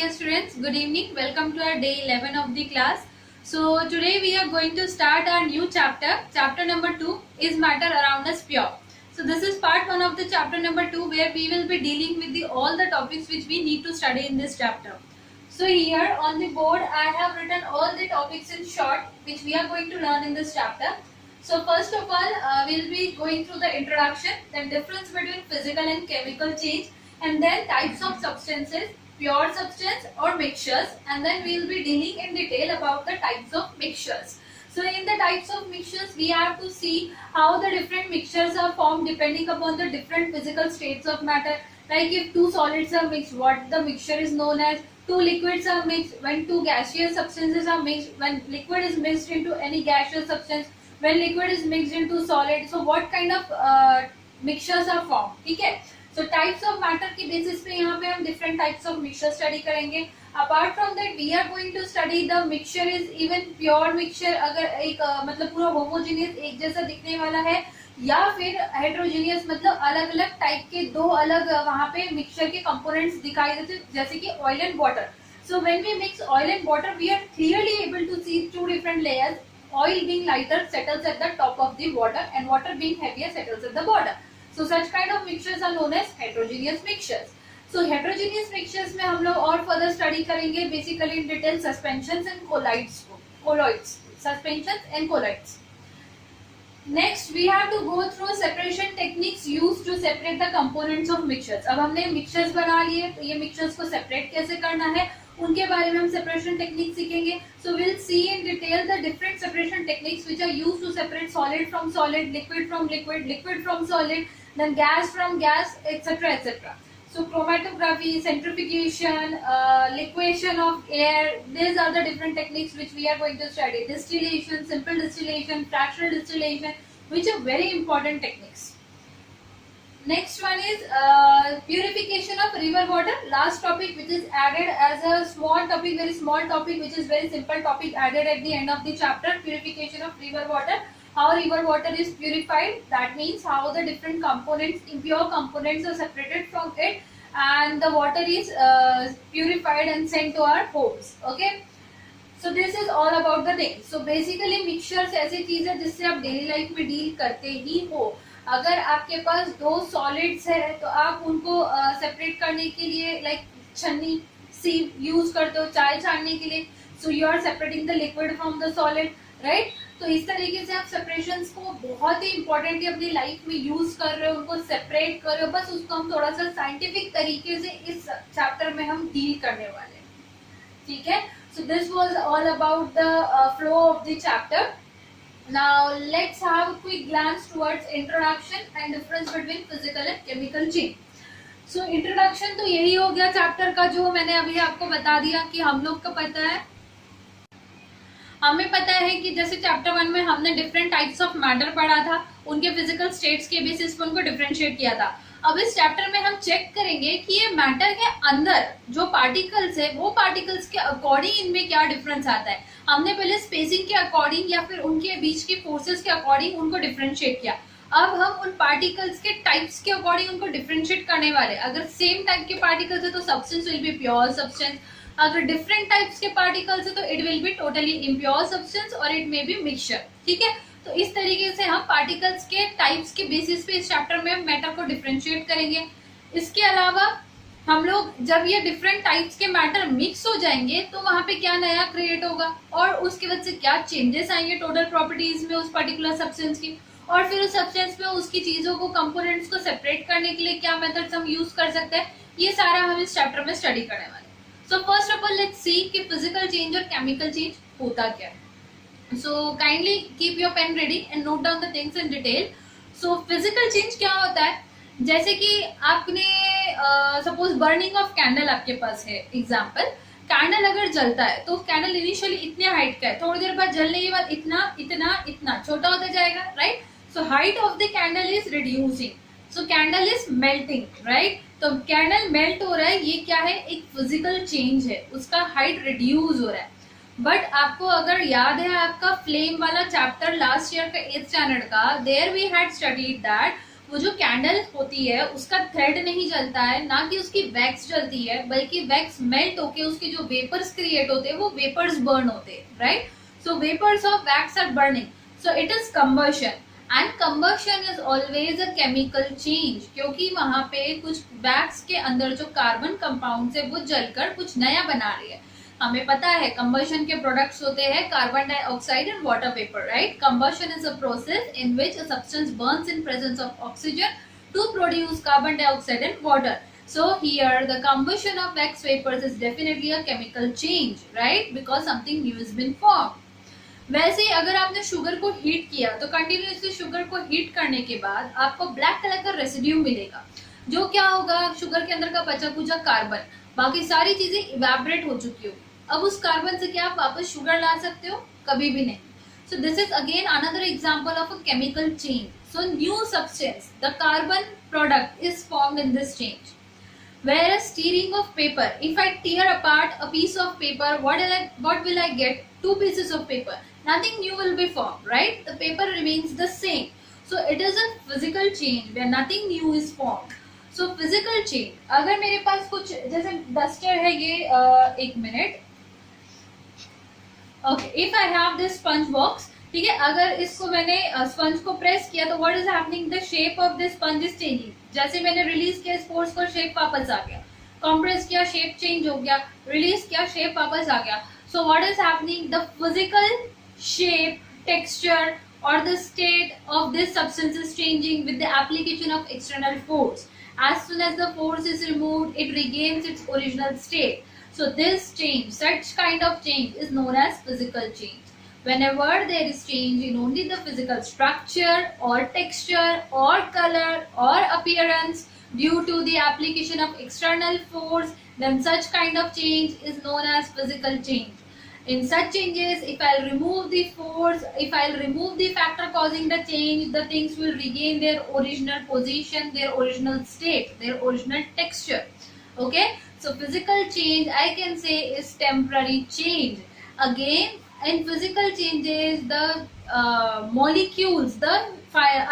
dear students, good evening. Welcome to our day 11 of the class. So today we are going to start our new chapter. Chapter number 2 is matter around us pure. So this is part 1 of the chapter number 2 where we will be dealing with all the topics which we need to study in this chapter. So here on the board I have written all the topics in short which we are going to learn in this chapter. So first of all we'll be going through the introduction, then difference between physical and chemical change, and then types of substances, pure substance or mixtures, and then we will be dealing in detail about the types of mixtures. So in the types of mixtures we have to see how the different mixtures are formed depending upon the different physical states of matter. Like if two solids are mixed, what the mixture is known as. Two liquids are mixed, when two gaseous substances are mixed, when liquid is mixed into any gaseous substance, when liquid is mixed into solid. So what kind of mixtures are formed, ठीक है. So types of matter की basis पे यहाँ पे हम different types of mixture study करेंगे. Apart from that we are going to study the mixture is even pure mixture, अगर एक मतलब पूरा homogeneous एक जैसा दिखने वाला है, या फिर heterogeneous मतलब अलग अलग टाइप के दो अलग वहाँ पे mixture के components दिखाई देते, जैसे कि oil and water. So when we mix oil and water we are clearly able to see two different layers. Oil being lighter settles at the top of the water and water being heavier settles at the bottom. So such kind of mixtures are known as heterogeneous mixtures. So heterogeneous mixtures में हम लोग और further study करेंगे basically in detail suspensions and colloids, suspensions and colloids. Next we have to go through separation techniques used to separate the components of mixtures. अब हमने mixtures बना लिए तो ये mixtures को separate कैसे करना है उनके बारे में हम separation techniques सीखेंगे. So we'll see in detail the different separation techniques which are used to separate solid from solid, liquid from liquid, liquid from solid, then gas from gas, etc., etc. So chromatography, centrifugation, liquefaction of air, these are the different techniques which we are going to study. Distillation, simple distillation, fractional distillation, which are very important techniques. Next one is purification of river water. Last topic which is added as a small topic, very small topic, which is very simple topic added at the end of the chapter. Purification of river water. How river water is purified, that means how the different components, impure components are separated from it and the water is purified and sent to our homes. Okay, so this is all about the thing. So basically mixtures ऐसी चीज है जिससे आप daily life में deal करते ही हो. अगर आपके पास दो सॉलिड्स है तो आप उनको सेपरेट करने के लिए लाइक छन्नी सीव यूज करते हो चाय छानने के लिए. So you are separating the liquid from the solid, right. तो इस तरीके से आप सेपरेशंस को बहुत ही इंपॉर्टेंटली अपनी लाइफ में यूज कर रहे हो, उनको सेपरेट कर रहे हो. बस उसको हम थोड़ा सा साइंटिफिक तरीके से इस चैप्टर में हम डील करने वाले हैं, ठीक है. So this was all about the flow of the chapter. Now let's have a quick glance towards introduction and difference between physical and chemical change. So introduction तो यही हो गया चैप्टर का जो मैंने अभी आपको बता दिया कि हम लोग को पता है. हमें पता है कि जैसे चैप्टर 1 में हमने डिफरेंट टाइप्स ऑफ मैटर पढ़ा था, उनके फिजिकल स्टेट्स के बेसिस पर उनको डिफरेंशिएट किया था. अब इस चैप्टर में हम चेक करेंगे कि ये मैटर के अंदर जो पार्टिकल्स है वो पार्टिकल्स के अकॉर्डिंग इनमें क्या डिफरेंस आता है. हमने पहले स्पेसिंग के अकॉर्डिंग या फिर उनके बीच के फोर्सेस के अकॉर्डिंग उनको डिफरेंशिएट किया. अब हम उन पार्टिकल्स के टाइप्स के अकॉर्डिंग उनको डिफरेंशिएट करने वाले. अगर सेम टाइप के पार्टिकल्स है तो substance will be pure substance. अगर डिफरेंट टाइप्स के पार्टिकल्स है तो it will be totally impure substance और इट मे बी मिक्सचर, ठीक है. तो इस तरीके से हम पार्टिकल्स के टाइप्स के बेसिस पे इस चैप्टर में मैटर को डिफरेंशिएट करेंगे. इसके अलावा हम लोग जब ये डिफरेंट टाइप्स के मैटर मिक्स हो जाएंगे तो वहां पे क्या नया क्रिएट होगा और उसके वजह से क्या चेंजेस आएंगे टोटल प्रॉपर्टीज में उस पर्टिकुलर सब्सटेंस की, और फिर उस सब्सटेंस में उसकी चीजों को कंपोनेंट्स को सेपरेट करने के लिए क्या मेथड्स हम यूज कर सकते हैं, ये सारा हम इस चैप्टर में स्टडी करने वाले. So first of all let's see कि फिजिकल चेंज और केमिकल चेंज होता क्या है. So kindly keep your pen ready and note down the things in detail. So physical change क्या होता है, जैसे कि आपने सपोज बर्निंग ऑफ कैंडल आपके पास है. एग्जाम्पल, कैंडल अगर जलता है तो कैंडल इनिशियली इतने हाइट का है, थोड़ी देर बाद जलने के बाद इतना इतना इतना छोटा होता जाएगा, right. So height of the candle is reducing, so candle is melting, right. तो कैंडल मेल्ट हो रहा है, ये क्या है, एक फिजिकल चेंज है, उसका हाइट रिड्यूस हो रहा है. बट आपको अगर याद है आपका फ्लेम वाला चैप्टर लास्ट ईयर का 8th स्टैंडर्ड का, there we had studied that वो जो कैंडल होती है उसका थ्रेड नहीं जलता है, ना कि उसकी वैक्स जलती है, बल्कि वैक्स मेल्ट होके उसके जो वेपर्स क्रिएट होते हैं वो वेपर्स बर्न होते हैं, right? So vapours of wax are burning, so it is combustion. And combustion is always a chemical change, क्योंकि वहां पे कुछ वैक्स के अंदर जो कार्बन कंपाउंड है वो जलकर कुछ नया बना रही है। हमें पता है कंबशन के प्रोडक्ट्स होते हैं carbon dioxide and water vapour, right? Combustion is a process in which a substance Burns in presence of oxygen to produce carbon dioxide and water. So here the combustion of wax vapors is definitely a chemical change, right? Because something new has been formed. वैसे अगर आपने sugar को heat किया तो continuously sugar को heat करने के बाद आपको ब्लैक कलर का रेसिड्यू मिलेगा, जो क्या होगा, शुगर के अंदर का बचा कुचा कार्बन, बाकी सारी चीजें इवेपोरेट हो चुकी होगी। अब उस कार्बन से क्या आप वापस शुगर ला सकते हो? कभी भी नहीं। So this is again another example of a chemical change. So new substance, the carbon product is formed in this change. Whereas tearing of paper, if I tear apart a piece of paper, what will I get? Two pieces of paper. Nothing new will be formed, right? The paper remains the same. So it is a physical change where nothing new is formed. So physical change. अगर मेरे पास कुछ जैसे duster है ये, एक minute, okay, if I have this sponge box, ठीक है, अगर इसको मैंने स्पंज को प्रेस किया तो what is happening, the shape of this sponge is changing. जैसे मैंने रिलीज किया स्पोर्ट्स को, शेप वापस आ गया, कंप्रेस किया शेप चेंज हो गया, रिलीज किया शेप वापस आ गया। So what is happening, the physical shape, texture or the state of this substance is changing with the application of external force. As soon as the force is removed, it regains its original state. So this change, such kind of change is known as physical change. Whenever there is change in only the physical structure or texture or color or appearance due to the application of external force, then such kind of change is known as physical change. In such changes, if I'll remove the force, if I'll remove the factor causing the change, the things will regain their original position, their original state, their original texture. Okay? So physical change, I can say, is temporary change. Again, in physical changes, the molecules, the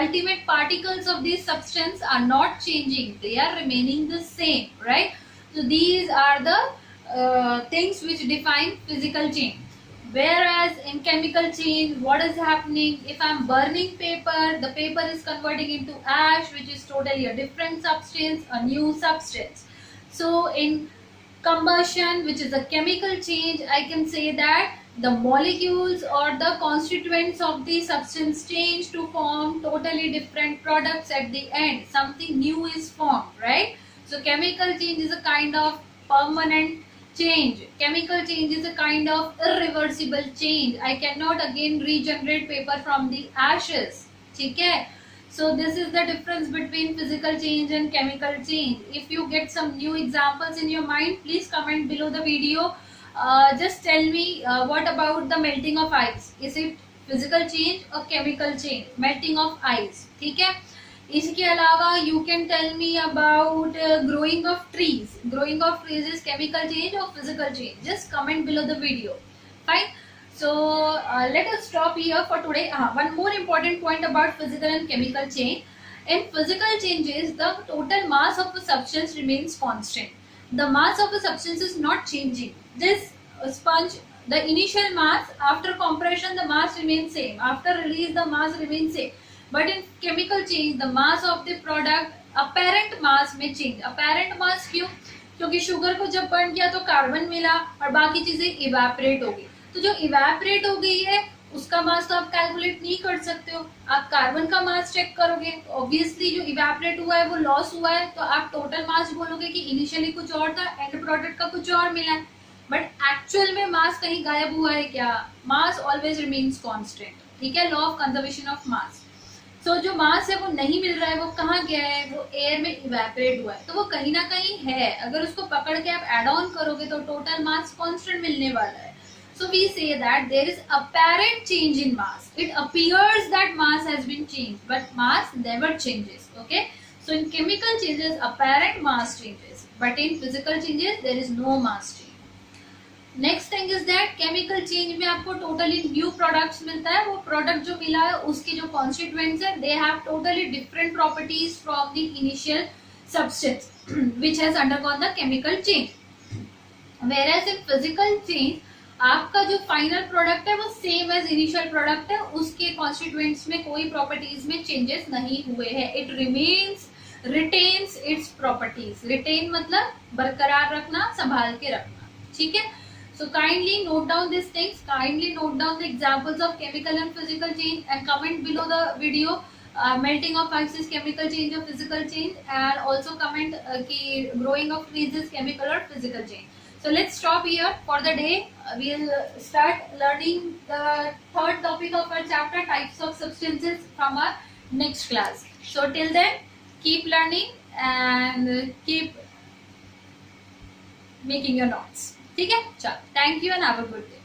ultimate particles of this substance are not changing. They are remaining the same, right? So these are the things which define physical change. Whereas in chemical change, what is happening, if I am burning paper, the paper is converting into ash, which is totally a different substance, a new substance. So in combustion, which is a chemical change, I can say that the molecules or the constituents of the substance change to form totally different products at the end. Something new is formed, right? So chemical change is a kind of permanent change. Chemical change is a kind of irreversible change. I cannot again regenerate paper from the ashes. ठीक है? So this is the difference between physical change and chemical change. If you get some new examples in your mind, please comment below the video. Just tell me what about the melting of ice? Is it physical change or chemical change? Melting of ice. ठीक है? इसके अलावा you can tell me about growing of trees. Growing of trees is chemical change or physical change? Just comment below the video. Fine. So let us stop here for today. One more important point about physical and chemical change. In physical changes, the total mass of a substance remains constant. The mass of a substance is not changing. This sponge, the initial mass, after compression the mass remains same. After release the mass remains same. But in chemical change, the mass of the product, apparent mass में change. Apparent mass क्यों? क्योंकि sugar को जब burn किया तो carbon मिला और बाकी चीजें इवेपोरेट हो गई। तो जो इवेपोरेट हो गई है उसका मास तो आप कैलकुलेट नहीं कर सकते हो। आप कार्बन का मास चेक करोगे तो ऑब्वियसली जो इवेपोरेट हुआ है वो लॉस हुआ है, तो आप टोटल मास बोलोगे कि इनिशियली कुछ और था, एंड प्रोडक्ट का कुछ और मिला है। बट एक्चुअल में मास कहीं गायब हुआ है क्या? मास ऑलवेज रिमेन्स कॉन्स्टेंट। ठीक है? Law of conservation of mass. तो जो मास है वो नहीं मिल रहा है, वो कहाँ गया है? वो एयर में इवेपोरेट हुआ है, तो वो कहीं ना कहीं है। अगर उसको पकड़ के आप एड ऑन करोगे तो टोटल मास कांस्टेंट मिलने वाला है। So we say that there is apparent change in mass. It appears that mass has been changed, but mass never changes. Okay? So in chemical changes, apparent mass changes, but in physical changes, there is no mass change. Next thing is that chemical change में आपको totally new products मिलता है. वो product जो मिला है उसके जो कॉन्स्टिट्यूएंट्स है they have totally different properties from the initial substance which has undergone the chemical change. Whereas in physical change आपका जो फाइनल प्रोडक्ट है वो सेम एज इनिशियल प्रोडक्ट है, उसके कॉन्स्टिट्यूएंट्स में कोई प्रॉपर्टीज में चेंजेस नहीं हुए हैं. It remains retains its properties. Retain मतलब बरकरार रखना, संभाल के रखना. ठीक है. So kindly note down these things. Kindly note down the examples of chemical and physical change and comment below the video. Melting of ice is chemical change or physical change, and also comment ki growing of trees is chemical or physical change. So let's stop here for the day. We'll start learning the third topic of our chapter, types of substances, from our next class. So till then, keep learning and keep making your notes. ठीक है. चलो, thank you and have a good day.